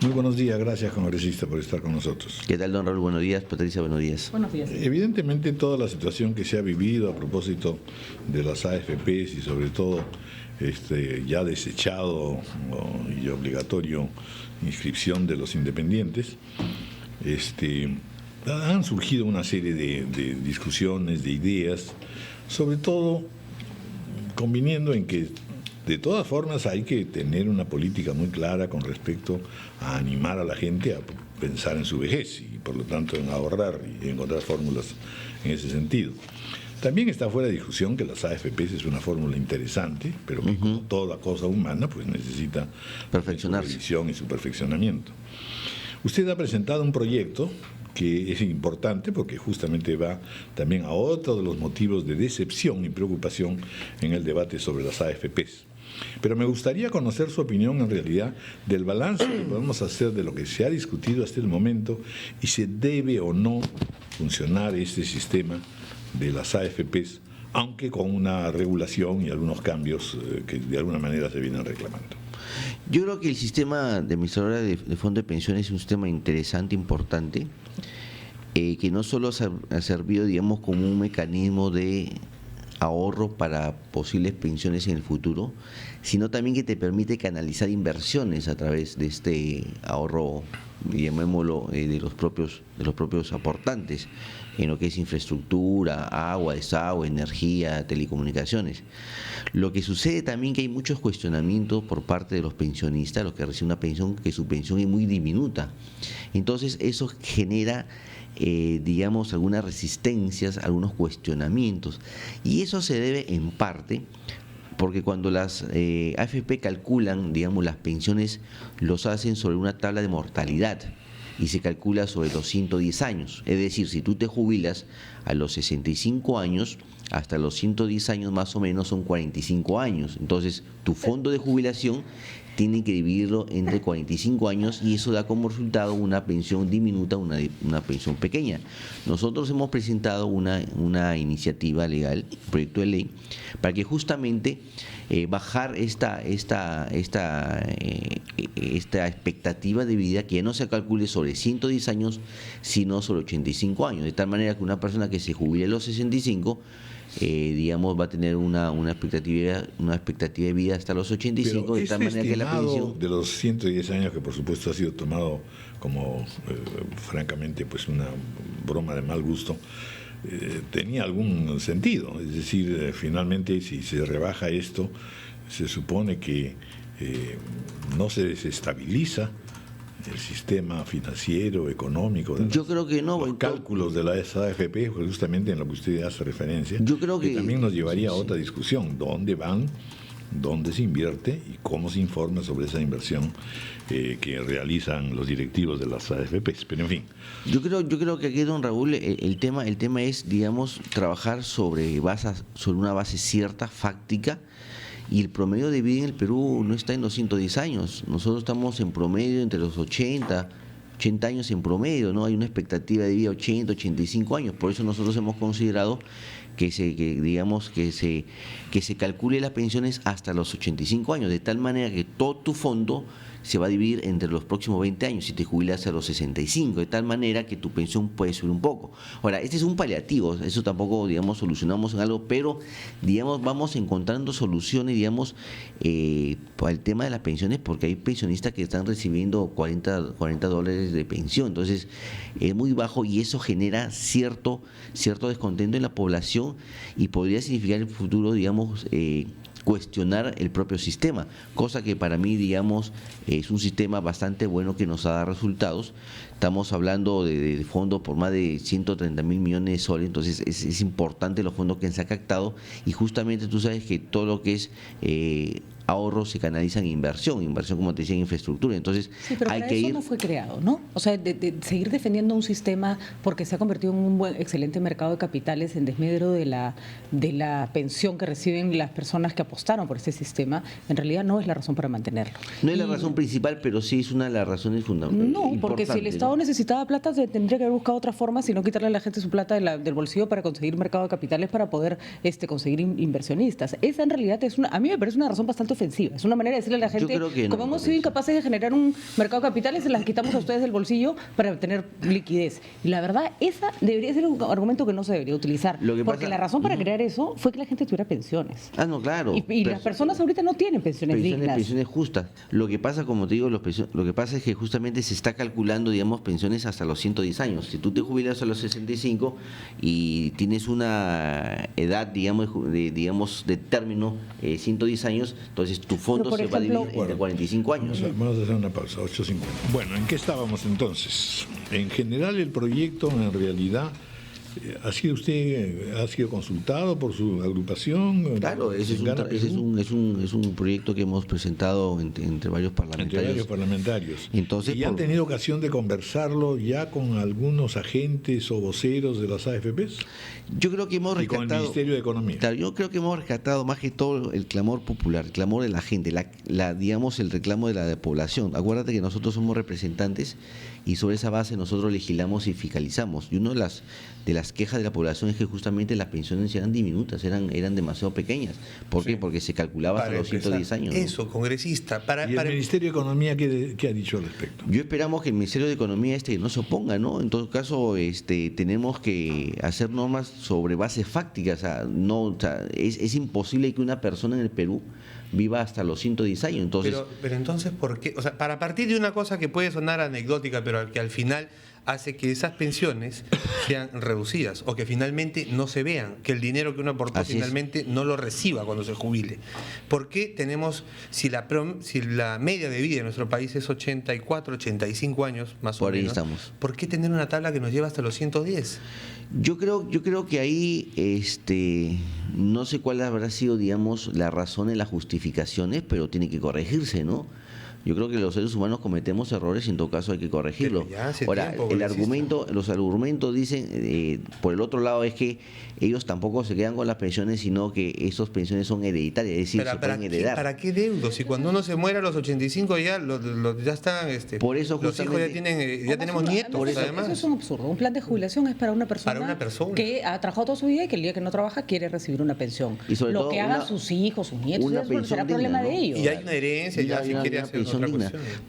Muy buenos días, gracias congresista por estar con nosotros. ¿Qué tal, don Raúl? Buenos días. Patricia, buenos días. Buenos días. Evidentemente toda la situación que se ha vivido a propósito de las AFPs y sobre todo ya desechado y obligatorio inscripción de los independientes, han surgido una serie de discusiones, de ideas, sobre todo conviniendo en que de todas formas hay que tener una política muy clara con respecto a animar a la gente a pensar en su vejez y por lo tanto en ahorrar y encontrar fórmulas en ese sentido. También está fuera de discusión que las AFPs es una fórmula interesante, pero que como toda cosa humana pues necesita perfeccionarse, su revisión y su perfeccionamiento. Usted ha presentado un proyecto que es importante porque justamente va también a otro de los motivos de decepción y preocupación en el debate sobre las AFPs. Pero me gustaría conocer su opinión en realidad del balance que podemos hacer de lo que se ha discutido hasta el momento y si debe o no funcionar este sistema de las AFPs, aunque con una regulación y algunos cambios que de alguna manera se vienen reclamando. Yo creo que el sistema de administradora de fondo de pensiones es un sistema interesante, importante, que no solo ha servido, digamos, como un mecanismo de ahorro para posibles pensiones en el futuro, sino también que te permite canalizar inversiones a través de este ahorro, llamémoslo, de los propios aportantes, en lo que es infraestructura, agua, desagüe, energía, telecomunicaciones. Lo que sucede también que hay muchos cuestionamientos por parte de los pensionistas, los que reciben una pensión, que su pensión es muy diminuta. Entonces eso genera digamos, algunas resistencias, algunos cuestionamientos. Y eso se debe en parte porque cuando las AFP calculan, digamos, las pensiones, los hacen sobre una tabla de mortalidad y se calcula sobre los 110 años. Es decir, si tú te jubilas a los 65 años, hasta los 110 años más o menos son 45 años. Entonces, tu fondo de jubilación tiene que dividirlo entre 45 años y eso da como resultado una pensión diminuta, una pensión pequeña. Nosotros hemos presentado una iniciativa legal, un proyecto de ley, para que justamente bajar esta expectativa de vida, que ya no se calcule sobre 110 años, sino sobre 85 años, de tal manera que una persona que se jubile a los 65 digamos, va a tener una expectativa de vida hasta los 85, pero de tal manera que la pensión de los 110 años, que por supuesto ha sido tomado como francamente pues una broma de mal gusto, tenía algún sentido. Es decir, finalmente si se rebaja esto, se supone que no se desestabiliza el sistema financiero, económico, yo creo que no, los cálculos de la AFP, justamente en lo que usted hace referencia. Yo creo que también nos llevaría a otra discusión: dónde van, dónde se invierte y cómo se informa sobre esa inversión que realizan los directivos de las AFPs. Pero en fin, yo creo que aquí, don Raúl, el tema es, digamos, trabajar sobre una base cierta, fáctica. Y el promedio de vida en el Perú no está en los 110 años. Nosotros estamos en promedio entre los 80 años en promedio, ¿no? Hay una expectativa de vida 80, 85 años. Por eso nosotros hemos considerado que se calcule las pensiones hasta los 85 años, de tal manera que todo tu fondo se va a dividir entre los próximos 20 años si te jubilas a los 65, de tal manera que tu pensión puede subir un poco. Ahora, este es un paliativo, eso tampoco, digamos, solucionamos en algo, pero, digamos, vamos encontrando soluciones, digamos, para el tema de las pensiones, porque hay pensionistas que están recibiendo $40 de pensión, entonces es muy bajo y eso genera cierto descontento en la población y podría significar en el futuro, digamos, cuestionar el propio sistema, cosa que para mí, digamos, es un sistema bastante bueno que nos ha dado resultados. Estamos hablando de fondos por más de 130.000 millones de soles, entonces es importante los fondos que se han captado y justamente tú sabes que todo lo que es ahorros se canalizan en inversión como te decía, en infraestructura. Entonces, sí, pero hay para que eso ir... no fue creado, ¿no? O sea, de seguir defendiendo un sistema porque se ha convertido en un excelente mercado de capitales en desmedro de la pensión que reciben las personas que apostaron por ese sistema, en realidad no es la razón para mantenerlo. No es la razón principal, pero sí es una de las razones fundamentales. No, porque si el Estado necesitaba plata, tendría que haber buscado otra forma, sino quitarle a la gente su plata del bolsillo para conseguir mercado de capitales, para poder conseguir inversionistas. Esa en realidad a mí me parece una razón bastante ofensiva, es una manera de decirle a la gente, creo que no, como hemos sido Patricia. incapaces de generar un mercado de capitales, se las quitamos a ustedes del bolsillo para obtener liquidez. Y la verdad, esa debería ser un argumento que no se debería utilizar, Lo que porque pasa- la razón para crear eso fue que la gente tuviera pensiones. Ah, no, claro. Y las personas ahorita no tienen pensiones dignas. Pensiones justas. Lo que pasa, como te digo, lo que pasa es que justamente se está calculando, digamos, pensiones hasta los 110 años. Si tú te jubilas a los 65 y tienes una edad, digamos, de término 110 años, entonces tu fondo Pero, por se va a ejemplo, dividir entre 45 años. Vamos a hacer una pausa, 8:50. Bueno, ¿en qué estábamos entonces? En general el proyecto en realidad ha sido consultado por su agrupación. Claro, ese es Gana Perú, es un proyecto que hemos presentado entre varios entre parlamentarios. varios parlamentarios. Entonces, ¿Y han tenido ocasión de conversarlo ya con algunos agentes o voceros de las AFPs? Yo creo que hemos Y con el rescatado. Ministerio de Economía. Claro, yo creo que hemos rescatado más que todo el clamor popular, el clamor de la gente, digamos el reclamo de la población. Acuérdate que nosotros somos representantes y sobre esa base nosotros legislamos y fiscalizamos. Y una de las quejas de la población es que justamente las pensiones eran diminutas, eran demasiado pequeñas. ¿Por qué? Porque se calculaba hasta Para los 110 empezar, años, ¿no? eso, congresista. ¿Y el Ministerio de Economía qué ha dicho al respecto? Yo esperamos que el Ministerio de Economía no se oponga, ¿no? En todo caso, tenemos que hacer normas sobre bases fácticas. Es imposible que una persona en el Perú viva hasta los 110 años. Entonces, pero entonces, ¿por qué? O sea, para partir de una cosa que puede sonar anecdótica, pero que al final hace que esas pensiones sean reducidas o que finalmente no se vean, que el dinero que uno aportó Así es. finalmente no lo reciba cuando se jubile. ¿Por qué tenemos, si la media de vida en nuestro país es 84, 85 años más Por o ahí menos, estamos. ¿por qué tener una tabla que nos lleva hasta los 110? Yo creo que ahí, no sé cuál habrá sido, digamos, la razón en las justificaciones, pero tiene que corregirse, ¿no? Yo creo que los seres humanos cometemos errores y en todo caso hay que corregirlo. Pero ya hace Ahora, tiempo, congresista. los argumentos dicen, por el otro lado, es que ellos tampoco se quedan con las pensiones, sino que esas pensiones son hereditarias, es decir, Pero se pueden heredar. ¿para qué deudos? Si cuando uno se muere a los 85 ya, ya están, Por eso los hijos ya justamente- ya tenemos nietos, Eso además. es un absurdo. Un plan de jubilación es para una persona, que ha trabajado toda su vida y que el día que no trabaja quiere recibir una pensión. Y sobre Lo todo que hagan sus hijos, sus nietos, una eso pensión será digna, problema ¿no? de ellos. Y hay una herencia ya si quiere Una hacer pensión otra digna. cuestión.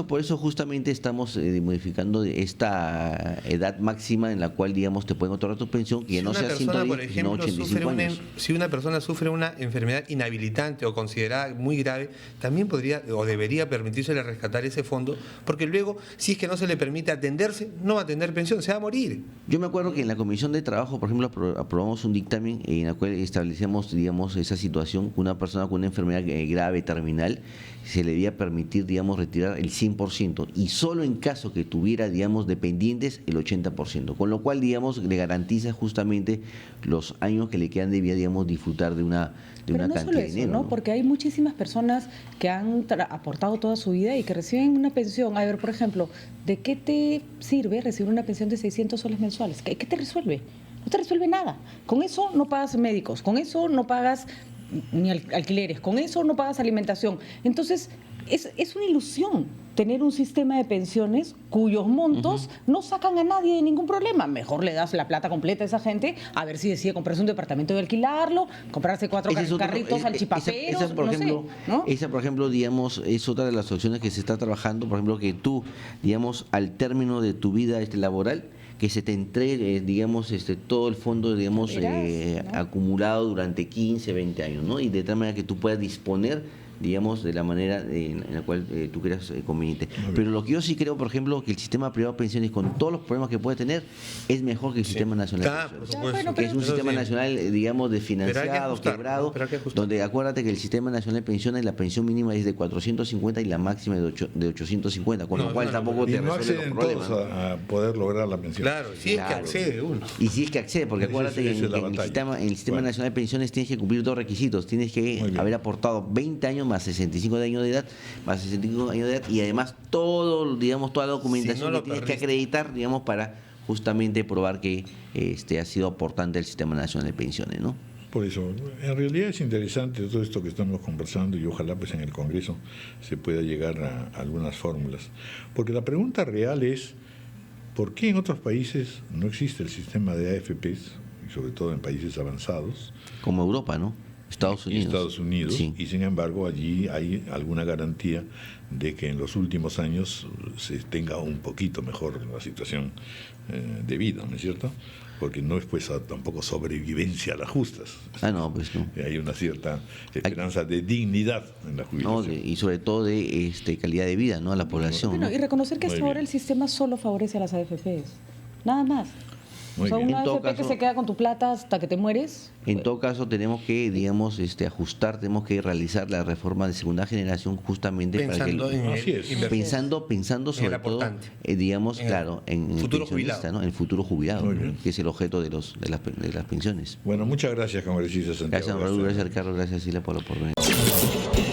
Por eso justamente estamos modificando esta edad máxima en la cual, digamos, te pueden otorgar tu pensión, que no una sea persona, 110, por sino ejemplo, 85 años. si una persona sufre una enfermedad inhabilitante o considerada muy grave, también podría o debería permitírsele rescatar ese fondo, porque luego, si es que no se le permite atenderse, no va a tener pensión, se va a morir. Yo me acuerdo que en la Comisión de Trabajo, por ejemplo, aprobamos un dictamen en el cual establecíamos, digamos, esa situación, que una persona con una enfermedad grave, terminal, se le debía permitir, digamos, retirar el 100% y solo en caso que tuviera, digamos, dependientes, el 80%, con lo cual, digamos, le garantiza justamente los años que le quedan de vida, digamos, disfrutar de una Pero no cantidad solo de eso, dinero, ¿no? ¿no? Porque hay muchísimas personas que han aportado toda su vida y que reciben una pensión. A ver, por ejemplo, ¿de qué te sirve recibir una pensión de 600 soles mensuales? ¿Qué te resuelve? No te resuelve nada. Con eso no pagas médicos, con eso no pagas ni alquileres, con eso no pagas alimentación. Entonces, es una ilusión tener un sistema de pensiones cuyos montos no sacan a nadie de ningún problema. Mejor le das la plata completa a esa gente, a ver si decide comprarse un departamento y alquilarlo, comprarse 4 Ese es otro- carritos salchipaperos, esa, por no ejemplo, sé, ¿no? Esa, por ejemplo, digamos, es otra de las opciones que se está trabajando, por ejemplo, que tú, digamos, al término de tu vida laboral, que se te entregue, digamos, todo el fondo, digamos, Verás, ¿no? acumulado durante 15, 20 años, ¿no? Y de tal manera que tú puedas disponer, digamos, de la manera en la cual tú creas conveniente. Pero lo que yo sí creo, por ejemplo, que el sistema privado de pensiones, con todos los problemas que puede tener, es mejor que el sistema nacional de Claro, por pensiones. supuesto. bueno, Que es un Eso sistema sí. nacional, digamos, desfinanciado, ajustarlo, quebrado, pero hay que ajustarlo. donde acuérdate que el sistema nacional de pensiones, la pensión mínima es de 450 y la máxima es de 850, con No, lo cual es una tampoco Y te no resuelve acceden los problemas, todos ¿no? a poder lograr la pensión. Claro, si es que Claro. accede uno. Y si es que accede, porque Ese acuérdate que es la en el batalla. sistema, Bueno. nacional de pensiones tienes que cumplir dos requisitos. Tienes Muy que bien. haber aportado 20 años más 65 años de edad, y además digamos, toda la documentación Si no lo que tienes que perdiste. acreditar, digamos, para justamente probar que ha sido aportante el sistema nacional de pensiones, ¿no? Por eso, en realidad es interesante todo esto que estamos conversando y ojalá pues en el Congreso se pueda llegar a algunas fórmulas. Porque la pregunta real es, ¿por qué en otros países no existe el sistema de AFPs, y sobre todo en países avanzados, Como Europa, ¿no? Estados Unidos. Sí. Y sin embargo allí hay alguna garantía de que en los últimos años se tenga un poquito mejor la situación de vida, ¿no es cierto? Porque no es pues tampoco sobrevivencia a las justas. No, pues no. Hay una cierta esperanza de dignidad en la jubilación. Y sobre todo de calidad de vida, ¿no?, a la población. Bueno, ¿no? y reconocer que Muy hasta ahora bien. el sistema solo favorece a las AFPs. Nada más. Muy o sea, bien. una En todo AFP que caso- se queda con tu plata hasta que te mueres. En todo caso, tenemos que, digamos, ajustar, tenemos que realizar la reforma de segunda generación justamente Pensando para que en Así el es. inversor. pensando sobre todo, aportante. digamos, En el claro, en el futuro pensionista, jubilado. ¿no? En el futuro jubilado, Muy ¿no?, bien. que es el objeto de las pensiones. Bueno, muchas gracias, congresista Santiago. Gracias, Raúl, Garza. gracias, Ricardo, gracias, Silvia, por la oportunidad.